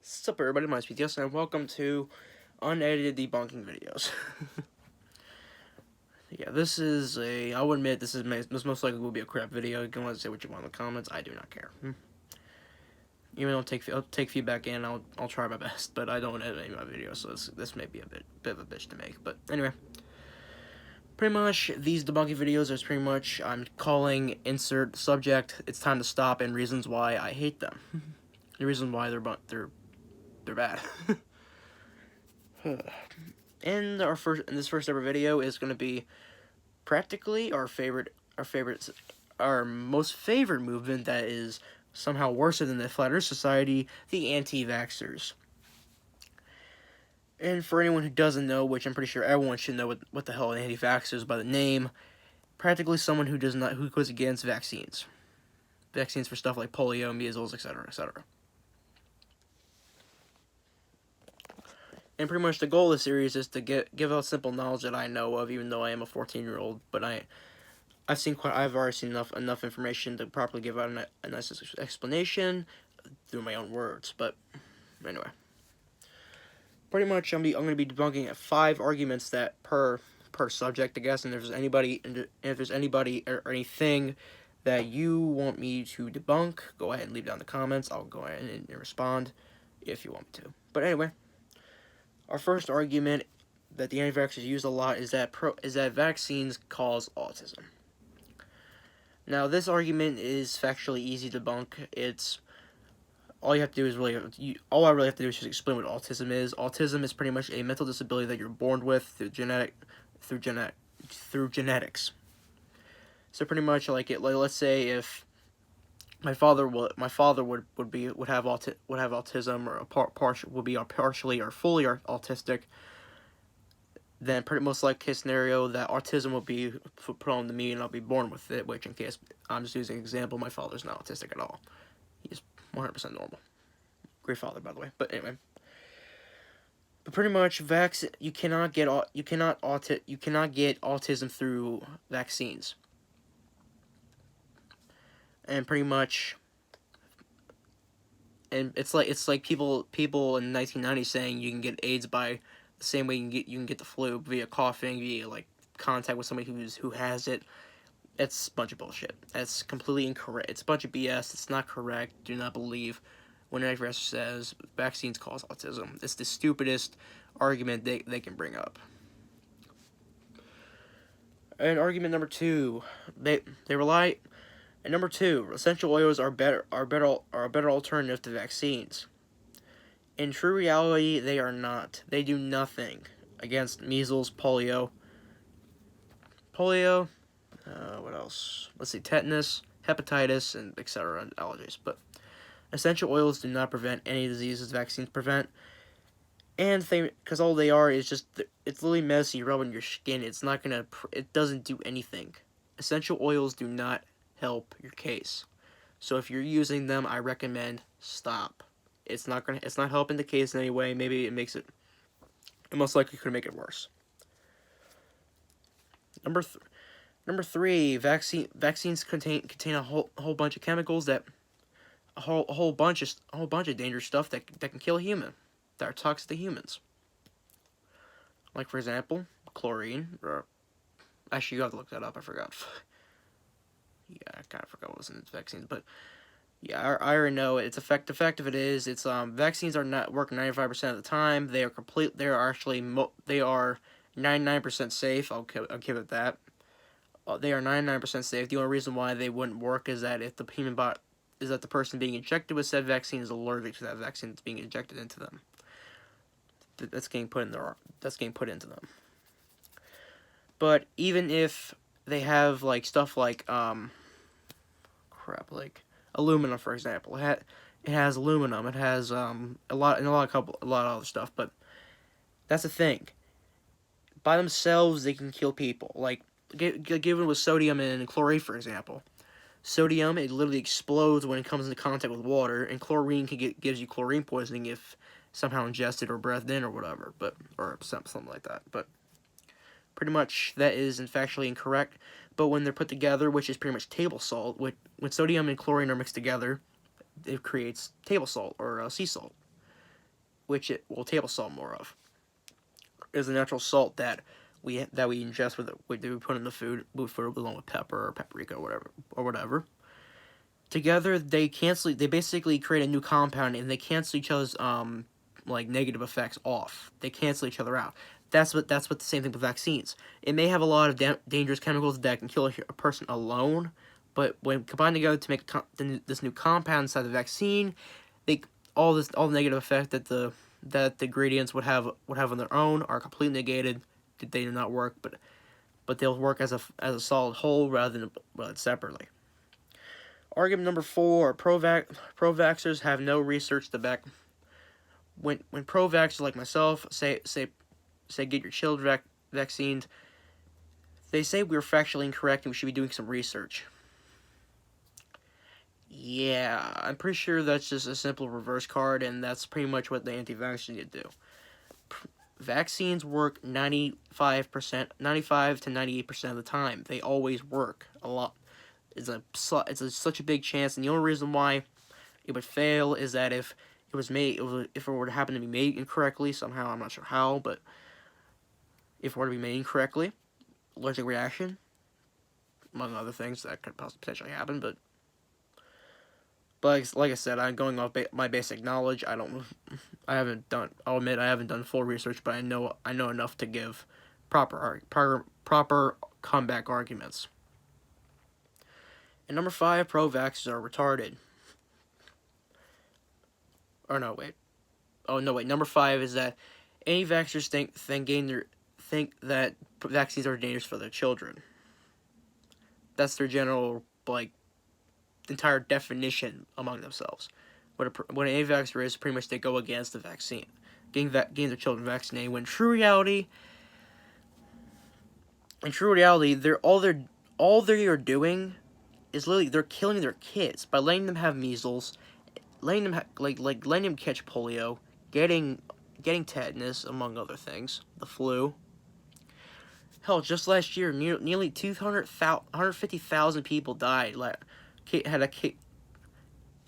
Sup everybody, my name is PTS and welcome to unedited debunking videos. Yeah, this is I will admit this most likely will be a crap video. You can let us say what you want in the comments. I do not care. Even though I'll take feedback in, I'll try my best, but I don't edit any of my videos, so this may be a bit of a bitch to make. But anyway, pretty much these debunking videos is pretty much I'm calling insert subject. It's time to stop and reasons why I hate them. The reason why they're bad. And this first ever video is going to be practically our most favorite movement that is somehow worse than the Flat Earth Society, the anti-vaxxers. And for anyone who doesn't know, which I'm pretty sure everyone should know what the hell an anti-vaxxer is by the name, practically someone who goes against vaccines for stuff like polio, measles, etc., etc. And pretty much the goal of the series is to give out simple knowledge that I know of, even though I am a 14-year-old. But I've already seen enough information to properly give out a nice explanation through my own words. But anyway, pretty much I'm going to be debunking 5 arguments that per subject, I guess. And if there's anybody or anything that you want me to debunk, go ahead and leave down in the comments. I'll go ahead and respond if you want me to. But anyway. Our first argument that the anti-vaxxers use a lot is that vaccines cause autism. Now, this argument is factually easy to debunk. All I really have to do is just explain what autism is. Autism is pretty much a mental disability that you're born with through genetics. So pretty much let's say if my father would have autism, or would be partially or fully autistic, then pretty most likely case scenario that autism will be put on to me and I'll be born with it. Which, in case I'm just using an example, my father's not autistic at all. He's 100% normal. Great father, by the way. But anyway, but pretty much you cannot get autism through vaccines. And pretty much, and it's like people in the 1990s saying you can get AIDS by the same way you can get the flu, via coughing, via like contact with somebody who has it. It's a bunch of bullshit. That's completely incorrect. It's a bunch of BS. It's not correct. Do not believe when an anti-vaxxer says vaccines cause autism. It's the stupidest argument they can bring up. And argument number 2, they rely. And number 2, essential oils are a better alternative to vaccines. In true reality, they are not. They do nothing against measles, polio. What else? Let's see, tetanus, hepatitis, and etc. and allergies. But essential oils do not prevent any diseases vaccines prevent. And because all they are is just, it's literally medicine you rub on your skin. It doesn't do anything. Essential oils do not help your case. So if you're using them, I recommend stop. It's not helping the case in any way. Maybe it most likely could make it worse. Number 3, vaccines contain a whole bunch of chemicals that a whole bunch of dangerous stuff that can kill a human, that are toxic to humans. Like, for example, chlorine. Or actually, you have to look that up. I forgot. Yeah, I kind of forgot what was in vaccines, but yeah, I already know it's the fact of it is, it's vaccines are not working 95% of the time. They are 99% safe. I'll give it that. They are 99% safe. The only reason why they wouldn't work is that if the the person being injected with said vaccine is allergic to that vaccine that's being injected into them. That's getting put into them. But even if they have like stuff like like aluminum, for example. It has aluminum. It has a lot of other stuff. But that's the thing. By themselves, they can kill people. Like, given with sodium and chlorine, for example. Sodium, it literally explodes when it comes into contact with water, and chlorine gives you chlorine poisoning if somehow ingested or breathed in or whatever, or something like that. But pretty much that is factually incorrect. But when they're put together, which is pretty much table salt, when sodium and chlorine are mixed together, it creates table salt or sea salt. which it will table salt more of. Is a natural salt that we ingest with we put in the food along with pepper or paprika or whatever. Together they cancel. They basically create a new compound and they cancel each other's like negative effects off. They cancel each other out. That's what the same thing with vaccines. It may have a lot of dangerous chemicals that can kill a person alone, but when combined together to make this new compound inside the vaccine, they all the negative effect that the ingredients would have on their own are completely negated. They do not work, but they'll work as a solid whole rather than separately. Argument number 4: pro-vaxxers have no research to back. When pro-vaxxers like myself say get your children vaccinated, they say we're factually incorrect and we should be doing some research. Yeah, I'm pretty sure that's just a simple reverse card, and that's pretty much what the anti-vaxxers need to do. Vaccines work 95 to 98% of the time. They always work a lot. It's such a big chance, and the only reason why it would fail is that if it were to happen to be made incorrectly somehow, I'm not sure how, but if it were to be made incorrectly, allergic reaction, among other things that could potentially happen, but like I said, I'm going off my basic knowledge. I'll admit I haven't done full research, but I know enough to give proper comeback arguments. And number 5, pro-vaxxers are retarded. Or no, wait. Oh no, wait. Number 5 is that anti-vaxxers think that vaccines are dangerous for their children. That's their general entire definition among themselves. What an anti-vaxxer is, pretty much they go against the vaccine, getting their children vaccinated. When in true reality, all they are doing is literally they're killing their kids by letting them have measles, letting them letting them catch polio, getting tetanus, among other things, the flu. Hell, just last year, nearly 150,000 people died. Had a kid.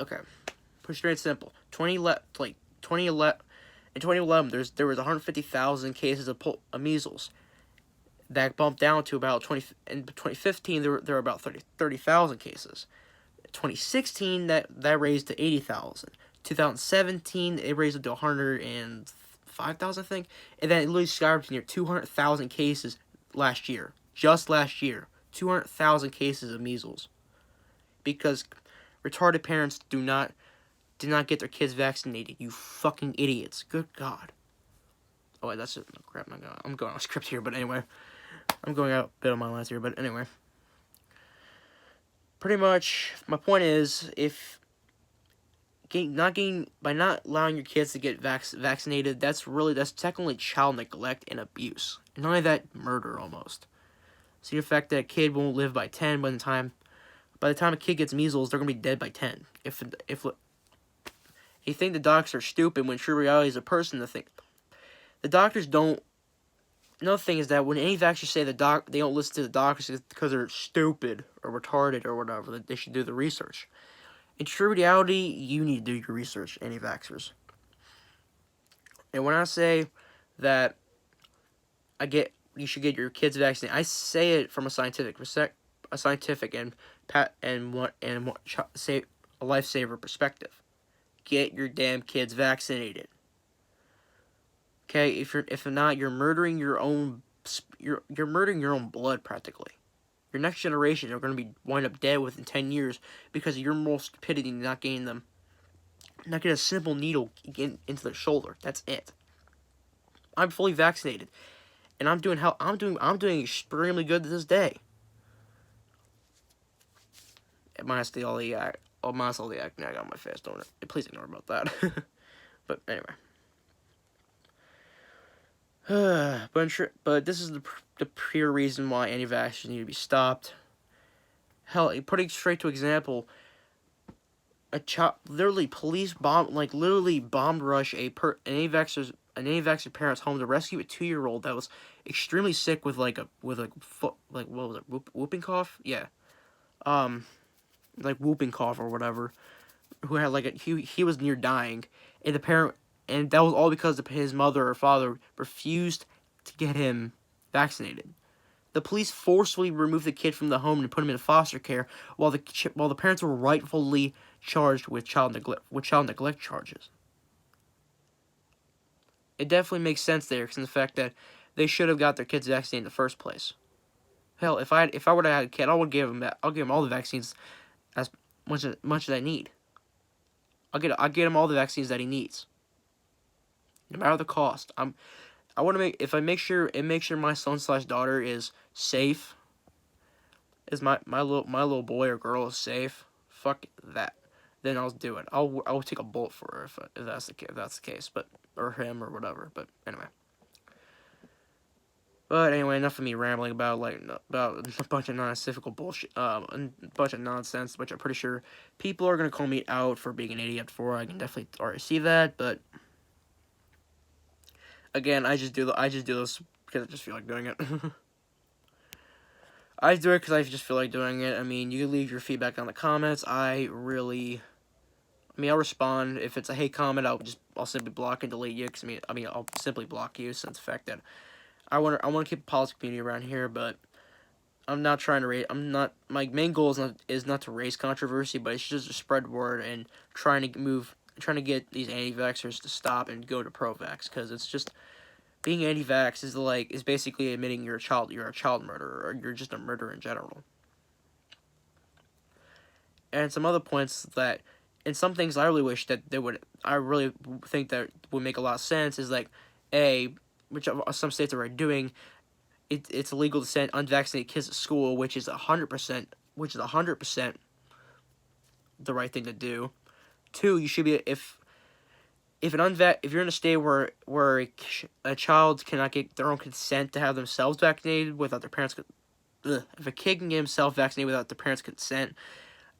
Okay, put it straight and simple. 2011, in 2011, there was 150,000 cases of measles. That bumped down to about in 2015. There were about 30,000 cases. 2016, that raised to 80,000. 2017, it raised up to 105,000, I think, and then it literally skyrocketed to near 200,000 cases last year. Just last year, 200,000 cases of measles, because retarded parents did not get their kids vaccinated. You fucking idiots! Good God. Oh wait, that's it. Oh, crap, I'm going off script here, but anyway, I'm going out a bit on my lines here, but anyway. Pretty much, my point is, by not allowing your kids to get vaccinated, that's technically child neglect and abuse. And not only that, murder almost. See the fact that a kid won't live by 10 by the time a kid gets measles, they're gonna be dead by 10. If you think the doctors are stupid, when true reality is a person to think. The doctors don't. Another thing is that when anti-vaxxers say they don't listen to the doctors because they're stupid or retarded or whatever, that they should do the research. In true reality, you need to do your research, anti-vaxxers. And when I say that you should get your kids vaccinated, I say it from a scientific and say a lifesaver perspective. Get your damn kids vaccinated. Okay, if not, you're murdering your own blood practically. Your next generation are going to wind up dead within 10 years because of your moral stupidity not getting a simple needle into their shoulder. That's it. I'm fully vaccinated, and I'm doing extremely good to this day. Minus all the acne I got on my face. Please ignore about that. But anyway. But this is the pure reason why anti-vaxxers need to be stopped. Hell, putting straight to example, police bomb rush an anti-vaxxer parent's home to rescue a 2-year-old that was extremely sick with what was it, whooping cough? Yeah, whooping cough or whatever. Who had he was near dying, and the parent and that was all because his mother or father refused to get him vaccinated. The police forcefully removed the kid from the home and put him in foster care, while the parents were rightfully charged with child neglect charges. It definitely makes sense there, because in the fact that they should have got their kids vaccinated in the first place. Hell, if I would have had a kid, I'll give him all the vaccines as much as I need. I'll get him all the vaccines that he needs, no matter the cost. I want to make sure my son/daughter is safe. Is my little boy or girl is safe? Fuck that. Then I'll do it. I'll take a bullet for her if that's the case. But or him or whatever. But anyway. But anyway, enough of me rambling about a bunch of nonsensical bullshit, a bunch of nonsense, which I'm pretty sure people are gonna call me out for being an idiot for. I can definitely already see that, but again, I just do this because I just feel like doing it. I do it because I just feel like doing it. I mean, you can leave your feedback on the comments. I'll respond. If it's a hate comment, I'll simply block and delete you. Cause I'll simply block you, since the fact that I want to keep a positive community around here, but I'm not trying to raise. My main goal is not to raise controversy, but it's just to spread word and trying to get these anti-vaxxers to stop and go to pro-vax, because it's just being anti-vax is basically admitting you're a child murderer, or you're just a murderer in general. And some other points that, and some things I really wish that I really think that would make a lot of sense is like, which some states are already doing, it's illegal to send unvaccinated kids to school, which is 100% the right thing to do. 2, you should be, if you're in a state where a child cannot get their own consent to have themselves vaccinated without their parents, if a kid can get himself vaccinated without their parents' consent,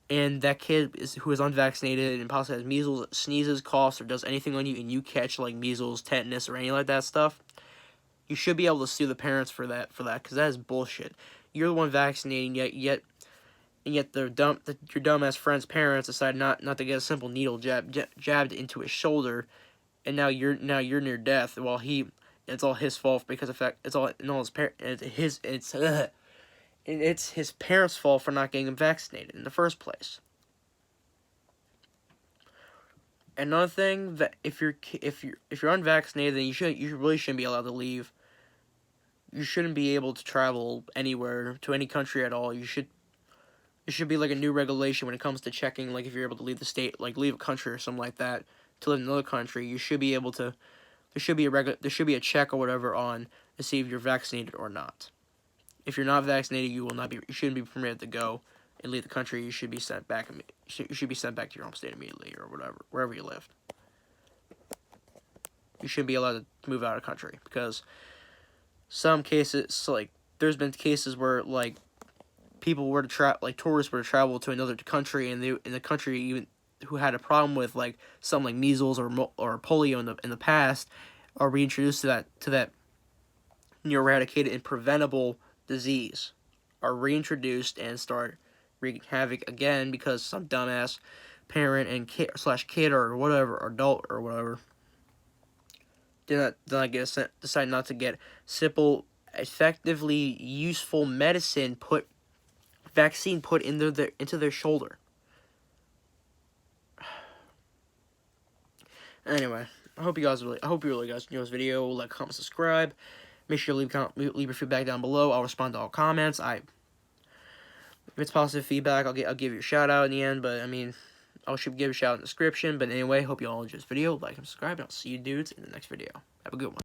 and that kid who is unvaccinated and possibly has measles, sneezes, coughs, or does anything on you, and you catch like measles, tetanus, or any like that stuff, you should be able to sue the parents for that, because that is bullshit. You're the one vaccinating, yet your dumbass friend's parents decide not to get a simple needle jabbed into his shoulder, and now you're near death, while it's all his fault because of fact it's his parents' fault for not getting him vaccinated in the first place. Another thing, that if you're unvaccinated, then you really shouldn't be allowed to leave. You shouldn't be able to travel anywhere, to any country at all. It should be like a new regulation when it comes to checking, like if you're able to leave the state, like leave a country or something like that to live in another country. You should be able to. There should be a check or whatever on to see if you're vaccinated or not. If you're not vaccinated, you shouldn't be permitted to go and leave the country. You should be sent back. You should be sent back to your home state immediately, or wherever you live. You shouldn't be allowed to move out of the country, because some cases, like there's been cases where like people were to tourists were to travel to another country, and in the country even who had a problem with like something like measles or polio in the past are reintroduced to that eradicated and preventable disease, are reintroduced and start wreaking havoc again because some dumbass parent and kid or whatever, adult or whatever, decide not to get simple, effectively useful vaccine put into their shoulder. Anyway, I hope you really guys enjoy this video. Like, comment, subscribe. Make sure to leave your feedback down below. I'll respond to all comments. If it's positive feedback, I'll give you a shout out in the end. But I mean, I should give a shout out in the description. But anyway, hope you all enjoyed this video. Like and subscribe, and I'll see you dudes in the next video. Have a good one.